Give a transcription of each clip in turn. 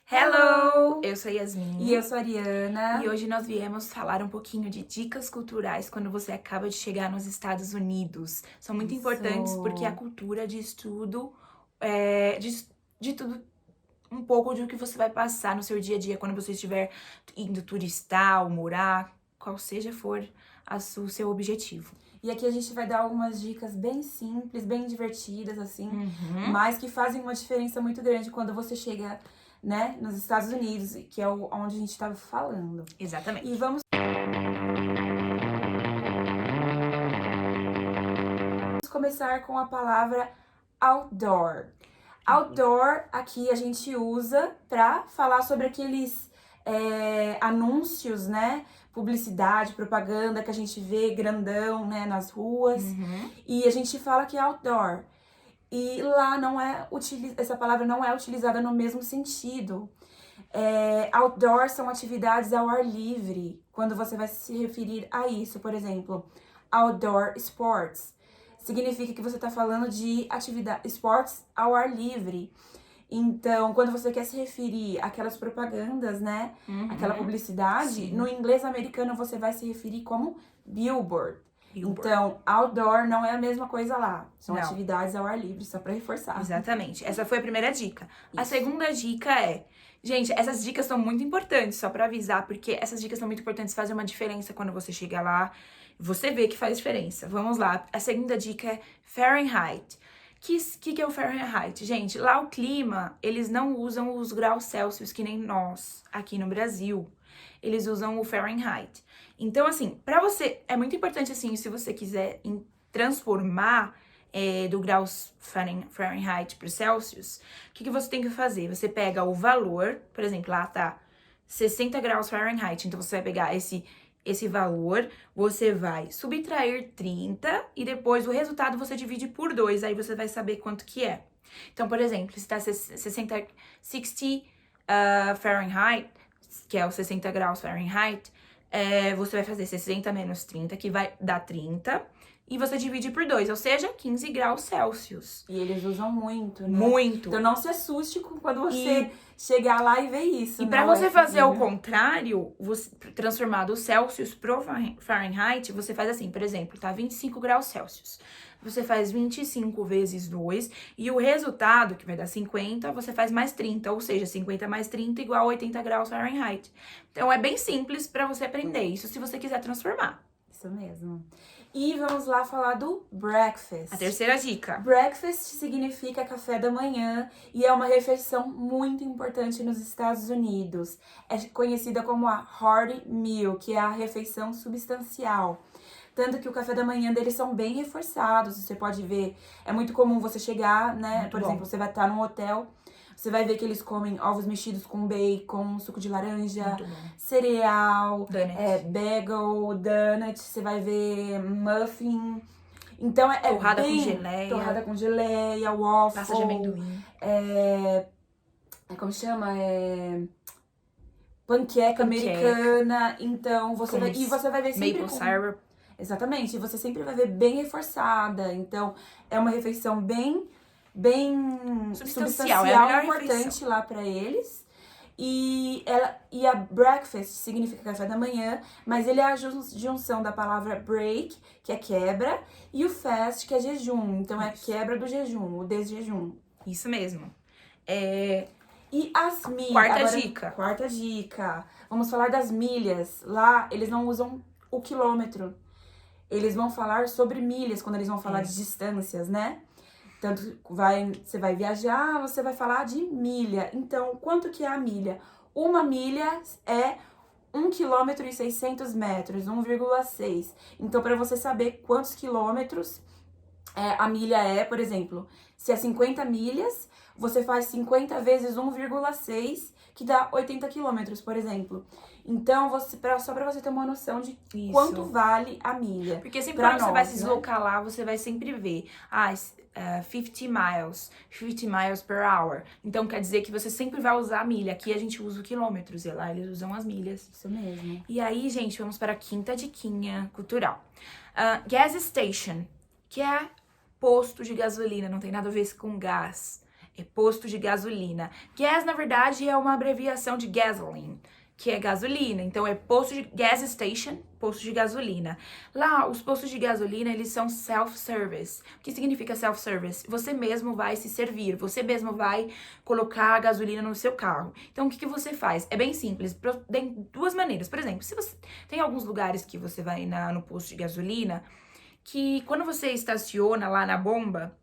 Hello! Eu sou a Yasmin. E eu sou a Ariana. E hoje nós viemos falar um pouquinho de dicas culturais quando você acaba de chegar nos Estados Unidos. São muito importantes porque a cultura diz tudo, de tudo, um pouco do que você vai passar no seu dia a dia quando você estiver indo turistar ou morar, qual seja for o seu objetivo. E aqui a gente vai dar algumas dicas bem simples, bem divertidas, assim, mas que fazem uma diferença muito grande quando você chega, né, nos Estados Unidos, que é onde a gente estava falando. Exatamente. E vamos começar com a palavra outdoor. Outdoor, aqui a gente usa pra falar sobre aqueles anúncios, né? Publicidade, propaganda que a gente vê grandão, né, nas ruas. E a gente fala que é outdoor. E lá não é essa palavra não é utilizada no mesmo sentido. Outdoor são atividades ao ar livre. Quando você vai se referir a isso, por exemplo, outdoor sports, significa que você está falando de esportes ao ar livre. Então, quando você quer se referir àquelas propagandas, né? Aquela publicidade, Sim. no inglês americano você vai se referir como billboard. Então, outdoor não é a mesma coisa lá. São Não. atividades ao ar livre, só pra reforçar. Exatamente. Essa foi a primeira dica. A segunda dica é... Gente, essas dicas são muito importantes, só pra avisar, porque essas dicas são muito importantes, fazem uma diferença quando você chega lá. Você vê que faz diferença. Vamos lá. A segunda dica é Fahrenheit. Que é o Fahrenheit? Gente, lá o clima, eles não usam os graus Celsius que nem nós, aqui no Brasil. Eles usam o Fahrenheit. Então, assim, pra você, é muito importante, assim, se você quiser transformar do graus Fahrenheit para Celsius, o que você tem que fazer? Você pega o valor, por exemplo, lá tá 60 graus Fahrenheit, então você vai pegar esse valor, você vai subtrair 30 e depois o resultado você divide por 2, aí você vai saber quanto que é. Então, por exemplo, se tá 60 Fahrenheit, que é os 60 graus Fahrenheit, você vai fazer 60 menos 30, que vai dar 30, e você divide por 2, ou seja, 15 graus Celsius. E eles usam muito, né? Muito. Então não se assuste quando você chegar lá e ver isso. E pra você fazer o contrário, você transformar do Celsius pro Fahrenheit, você faz assim, por exemplo, tá 25 graus Celsius. Você faz 25 vezes 2, e o resultado, que vai dar 50, você faz mais 30, ou seja, 50 mais 30 igual a 80 graus Fahrenheit. Então é bem simples pra você aprender isso, se você quiser transformar. Isso mesmo. E vamos lá falar do breakfast. A terceira dica. Breakfast significa café da manhã e é uma refeição muito importante nos Estados Unidos. É conhecida como a hearty meal, que é a refeição substancial. Tanto que o café da manhã deles são bem reforçados, você pode ver. É muito comum você chegar, né? Muito por bom. exemplo, você vai estar num hotel, você vai ver que eles comem ovos mexidos com bacon, suco de laranja, Muito bom. cereal, Donut. bagel, donut, você vai ver muffin. Então Torrada bem... com geleia. Torrada com geleia, waffle. Pasta de amendoim. Como chama? Panqueca americana. Então, você vai ver sempre maple syrup. Exatamente. E você sempre vai ver bem reforçada. Então, é uma refeição bem substancial, é a melhor importante refeição lá pra eles. E a breakfast significa café da manhã, mas ele é a junção da palavra break, que é quebra, e o fast, que é jejum. Então, é a quebra do jejum, o desjejum. Isso mesmo. E as milhas. Quarta dica. Quarta dica. Vamos falar das milhas. Lá, eles não usam o quilômetro. Eles vão falar sobre milhas quando eles vão falar de distâncias, né? Tanto você vai viajar, você vai falar de milha. Então, quanto que é a milha? Uma milha é 1,6 km, 1,6. Então, para você saber quantos quilômetros a milha é, por exemplo, se é 50 milhas, você faz 50 vezes 1,6, que dá 80 quilômetros, por exemplo. Então, só pra você ter uma noção de quanto vale a milha. Porque sempre quando você vai se deslocar lá, você vai sempre ver 50 miles per hour. Então, quer dizer que você sempre vai usar a milha. Aqui a gente usa o quilômetros e lá eles usam as milhas. Isso mesmo. E aí, gente, vamos para a quinta diquinha cultural. Gas station, que é posto de gasolina, não tem nada a ver com gás. É posto de gasolina. Gas, na verdade, é uma abreviação de gasoline, que é gasolina. Então, é posto de gas station, posto de gasolina. Lá, os postos de gasolina, eles são self-service. O que significa self-service? Você mesmo vai se servir, você mesmo vai colocar a gasolina no seu carro. Então, o que você faz? É bem simples, tem duas maneiras. Por exemplo, se você tem alguns lugares que você vai no posto de gasolina, que quando você estaciona lá na bomba,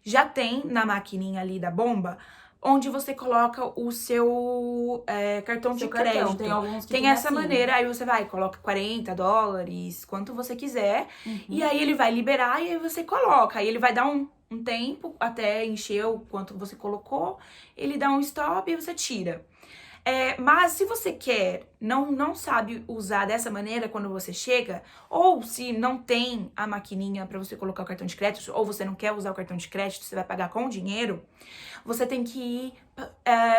já tem na maquininha ali da bomba onde você coloca o seu cartão de crédito. Tem alguns que tem tem essa assim, maneira, né? aí você vai, coloca $40, quanto você quiser, e aí ele vai liberar e aí você coloca. Aí ele vai dar um tempo até encher o quanto você colocou, ele dá um stop e você tira. Mas se você quer, não sabe usar dessa maneira quando você chega, ou se não tem a maquininha para você colocar o cartão de crédito, ou você não quer usar o cartão de crédito, você vai pagar com dinheiro, você tem que ir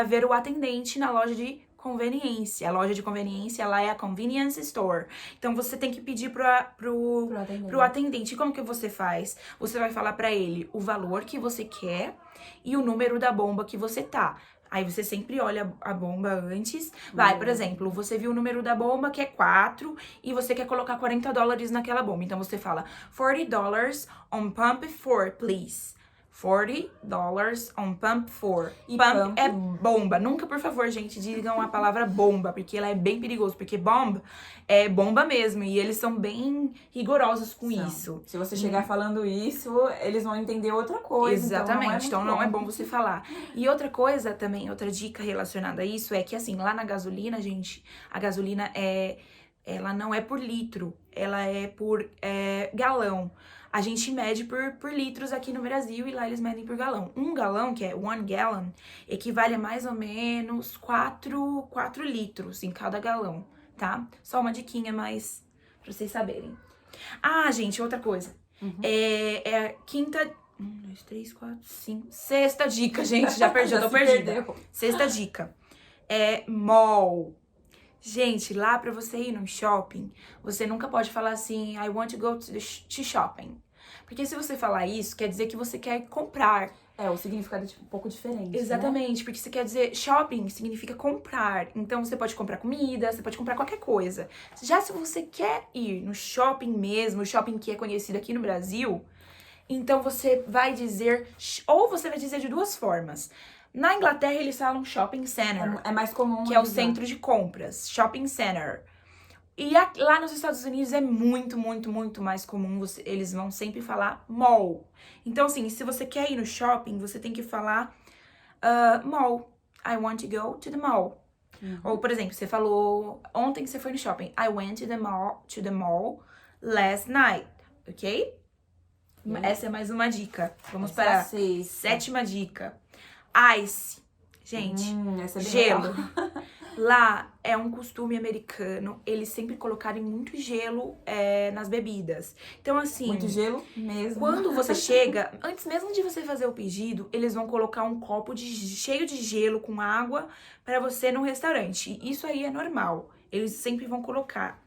ver o atendente na loja de conveniência. A loja de conveniência, lá é a convenience store. Então, você tem que pedir pro atendente. E como que você faz? Você vai falar para ele o valor que você quer e o número da bomba que você tá. Aí você sempre olha a bomba antes. Vai, por exemplo, você viu o número da bomba que é 4 e você quer colocar $40 naquela bomba. Então você fala $40 on pump 4, please. $40 on pump 4. E Pump é bomba. Nunca, por favor, gente, digam a palavra bomba, porque ela é bem perigoso. Porque bomb é bomba mesmo. E eles são bem rigorosos com isso. Se você chegar falando isso, eles vão entender outra coisa. Exatamente. Então não é bom você falar. E outra coisa também, outra dica relacionada a isso é que, assim, lá na gasolina, gente, a gasolina ela não é por litro, ela é por galão. A gente mede por litros aqui no Brasil e lá eles medem por galão. Um galão, que é 1 gallon, equivale a mais ou menos 4 litros em cada galão, tá? Só uma diquinha mais pra vocês saberem. Ah, gente, outra coisa. Quinta... 1, 2, 3, 4, 5... Sexta dica, gente. Já perdi, eu tô perdida. Perdeu. Sexta dica. Mall. Gente, lá pra você ir no shopping, você nunca pode falar assim, I want to go to shopping. Porque se você falar isso, quer dizer que você quer comprar. O significado é um pouco diferente, Exatamente, né? porque você quer dizer, shopping significa comprar. Então você pode comprar comida, você pode comprar qualquer coisa. Já se você quer ir no shopping mesmo, o shopping que é conhecido aqui no Brasil, então você vai dizer, ou você vai dizer de duas formas. Na Inglaterra, eles falam shopping center. É mais comum. Que é o centro de compras, shopping center. E lá nos Estados Unidos é muito, muito, muito mais comum. Eles vão sempre falar mall. Então, assim, se você quer ir no shopping, você tem que falar mall. I want to go to the mall. Ou, por exemplo, você falou ontem que você foi no shopping. I went to the mall last night. Ok? Essa é mais uma dica. Vamos para a sétima dica. Ice. Gente, essa é bem gelo. legal. Lá é um costume americano eles sempre colocarem muito gelo nas bebidas. Então, assim... Muito gelo mesmo. Quando você chega, antes mesmo de você fazer o pedido, eles vão colocar um copo cheio de gelo com água para você no restaurante. Isso aí é normal. Eles sempre vão colocar.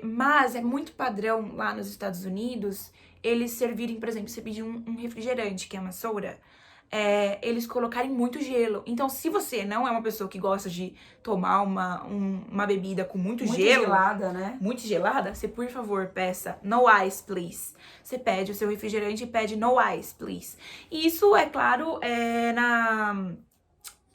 Mas é muito padrão lá nos Estados Unidos eles servirem, por exemplo, você pedir um refrigerante, que é uma soda, eles colocarem muito gelo. Então, se você não é uma pessoa que gosta de tomar uma bebida com muito gelo... Muito gelada, né? Muito gelada, você, por favor, peça no ice, please. Você pede o seu refrigerante e pede no ice, please. E isso, é claro,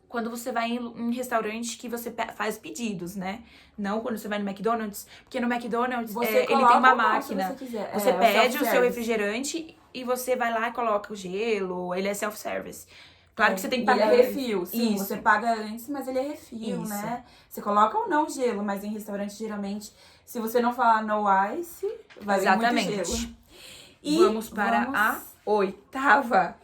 quando você vai em restaurante que você faz pedidos, né? Não quando você vai no McDonald's, porque no McDonald's ele tem uma máquina. Você pede o seu refrigerante e você vai lá e coloca o gelo, ele é self-service. Claro que você tem que pagar. Ele é refil, sim. Isso. Você paga antes, mas ele é refil, né? Você coloca ou não gelo, mas em restaurante, geralmente, se você não falar no ice, vai vir muito gelo. E vamos para a oitava.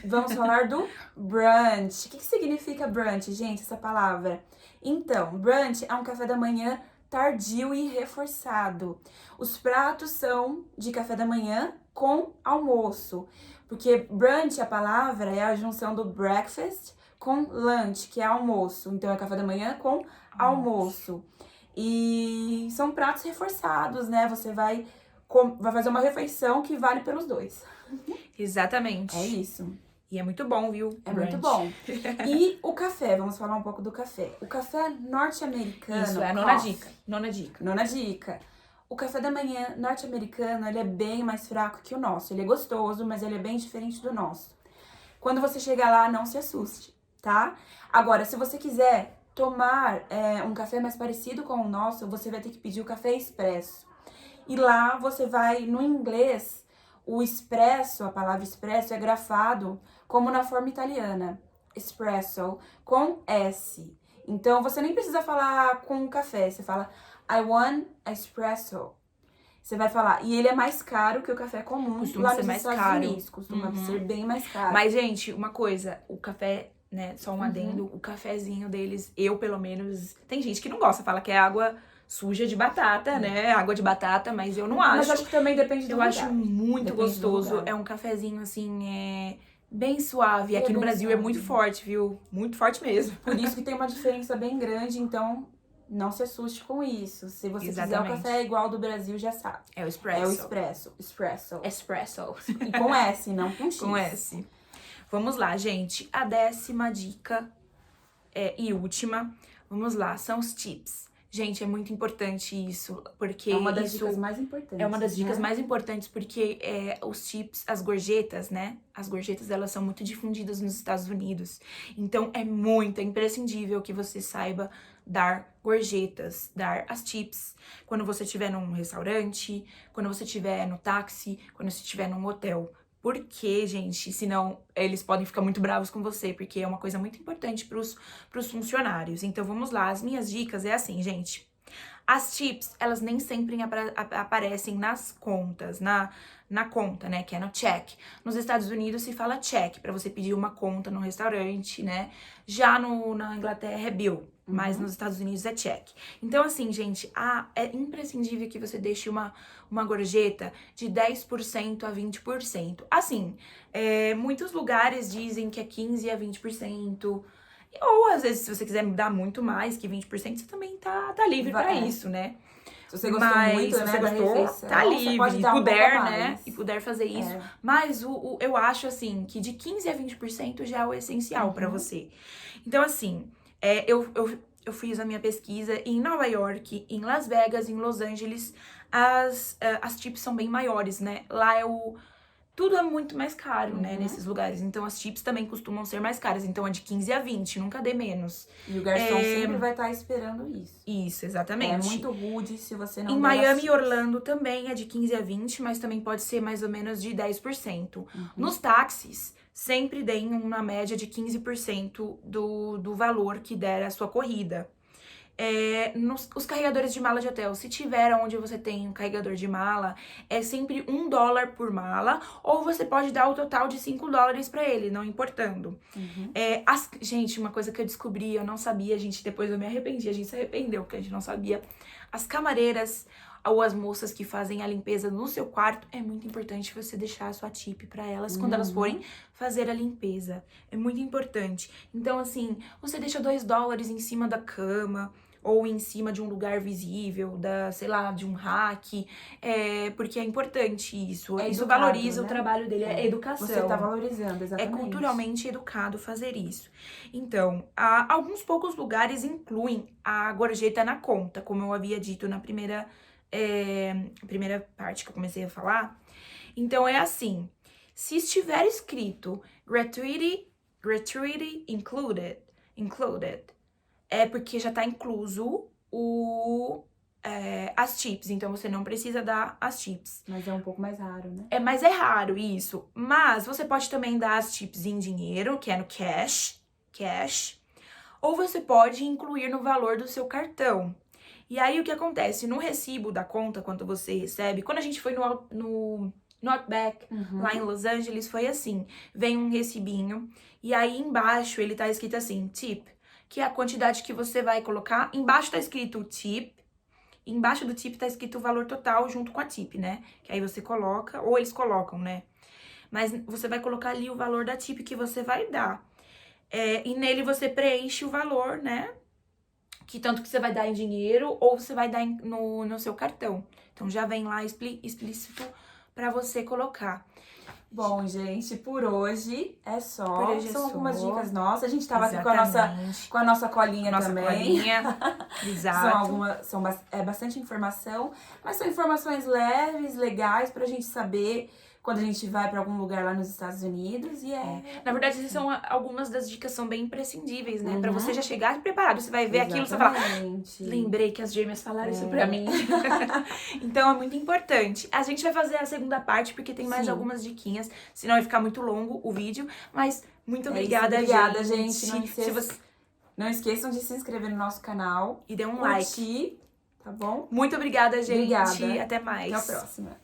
Vamos falar do brunch. O que significa brunch, gente, essa palavra? Então, brunch é um café da manhã tardio e reforçado. Os pratos são de café da manhã com almoço. Porque brunch, a palavra, é a junção do breakfast com lunch, que é almoço. Então, é café da manhã com almoço. E são pratos reforçados, né? Você vai fazer uma refeição que vale pelos dois. Exatamente. É isso. E é muito bom, viu? É muito bom. E o café, vamos falar um pouco do café. O café norte-americano... Isso, é a nona dica. Nona dica. Nona dica. O café da manhã norte-americano, ele é bem mais fraco que o nosso. Ele é gostoso, mas ele é bem diferente do nosso. Quando você chegar lá, não se assuste, tá? Agora, se você quiser tomar um café mais parecido com o nosso, você vai ter que pedir o café expresso. E lá você vai, no inglês, o expresso, a palavra expresso é grafado como na forma italiana. Espresso, com S. Então, você nem precisa falar com café, você fala I want espresso. Você vai falar, e ele é mais caro que o café comum. Costuma lá ser nos mais Estados caro. Unidos, costuma ser bem mais caro. Mas, gente, uma coisa, o café, né, só um adendo, o cafezinho deles, eu pelo menos, tem gente que não gosta, fala que é água suja de batata, né, água de batata, mas eu não acho. Mas acho que também depende do Eu lugar. acho muito Depende do gostoso, lugar. é um cafezinho, assim, bem suave. Ele é Aqui no bem Brasil é suave. muito forte, viu? Muito forte mesmo. Por isso que tem uma diferença bem grande, então não se assuste com isso. Se você quiser o Exatamente. café igual do Brasil, já sabe. É o espresso. É o expresso. Espresso. Espresso. E com S, não com X. Com S. Vamos lá, gente. A 10ª dica e última, vamos lá, são os tips. Gente, é muito importante isso, porque É uma das isso dicas mais importantes. é uma das dicas né? mais importantes, porque os tips, as gorjetas, né? As gorjetas, elas são muito difundidas nos Estados Unidos. Então, é imprescindível que você saiba dar gorjetas, dar as tips. Quando você estiver num restaurante, quando você estiver no táxi, quando você estiver num hotel. Porque, gente, senão eles podem ficar muito bravos com você, porque é uma coisa muito importante pros funcionários. Então, vamos lá. As minhas dicas é assim, gente. As tips, elas nem sempre aparecem nas contas, na conta, né, que é no check. Nos Estados Unidos se fala check, pra você pedir uma conta no restaurante, né. Já na Inglaterra é bill, mas nos Estados Unidos é check. Então, assim, gente, é imprescindível que você deixe uma gorjeta de 10% a 20%. Assim, muitos lugares dizem que é 15% a 20%. Ou, às vezes, se você quiser dar muito mais que 20%, você também tá livre pra isso, né? Se você gostou muito, se né, você da gostou, refeição, tá você livre. pode E dar um puder, pouco a né? mais. E puder fazer isso. É. Mas eu acho, assim, que de 15% a 20% já é o essencial pra você. Então, assim, eu fiz a minha pesquisa em Nova York, em Las Vegas, em Los Angeles. As tips são bem maiores, né? Lá tudo é muito mais caro, né, nesses lugares. Então, as tips também costumam ser mais caras. Então, é de 15 a 20, nunca dê menos. E o garçom sempre vai estar esperando isso. Isso, exatamente. É muito rude se você não Em der Miami as e tips. Orlando também é de 15 a 20, mas também pode ser mais ou menos de 10%. Nos táxis, sempre deem uma média de 15% do valor que der a sua corrida. Os carregadores de mala de hotel, se tiver onde você tem um carregador de mala, é sempre $1 por mala, ou você pode dar o total de $5 pra ele, não importando. Gente, uma coisa que eu descobri, eu não sabia, gente, depois eu me arrependi, a gente se arrependeu, porque a gente não sabia. As camareiras ou as moças que fazem a limpeza no seu quarto, é muito importante você deixar a sua tip pra elas quando elas forem fazer a limpeza. É muito importante. Então, assim, você deixa $2 em cima da cama, ou em cima de um lugar visível, sei lá, de um rack, porque é importante isso. É Isso educado, valoriza né? o trabalho dele, é educação. Você tá valorizando, É exatamente. culturalmente educado fazer isso. Então, alguns poucos lugares incluem a gorjeta na conta, como eu havia dito na primeira parte que eu comecei a falar. Então, é assim, se estiver escrito gratuity included, é porque já tá incluso as tips, então você não precisa dar as tips. Mas é um pouco mais raro, né? Mas é raro isso. Mas você pode também dar as tips em dinheiro, que é no cash, ou você pode incluir no valor do seu cartão. E aí, o que acontece? No recibo da conta, quando você recebe, quando a gente foi no Outback, lá em Los Angeles, foi assim, vem um recibinho, e aí embaixo ele tá escrito assim, tip, que é a quantidade que você vai colocar. Embaixo tá escrito tip, embaixo do tip tá escrito o valor total junto com a tip, né? Que aí você coloca, ou eles colocam, né? Mas você vai colocar ali o valor da tip que você vai dar. E nele você preenche o valor, né? Que tanto que você vai dar em dinheiro ou você vai dar no seu cartão. Então, já vem lá explícito pra você colocar. Bom, gente, por hoje é só. Por hoje é São só. algumas dicas nossas. A gente tava aqui Exatamente. com a nossa colinha Nossa também. colinha. Exato. É bastante informação, mas são informações leves, legais pra gente saber quando a gente vai pra algum lugar lá nos Estados Unidos. E Na verdade, essas são algumas das dicas são bem imprescindíveis, né? Pra Uhum. você já chegar preparado. Você vai ver aquilo e você vai falar, Exatamente. lembrei que as gêmeas falaram isso pra mim. Então é muito importante. A gente vai fazer a segunda parte porque tem mais Sim. algumas diquinhas, senão vai ficar muito longo o vídeo. Mas muito É obrigada, isso, obrigada, gente. gente. Não esqueçam de se inscrever no nosso canal E dê um like. curtir, tá bom? Muito obrigada, gente. Obrigada. Até mais. Até a próxima.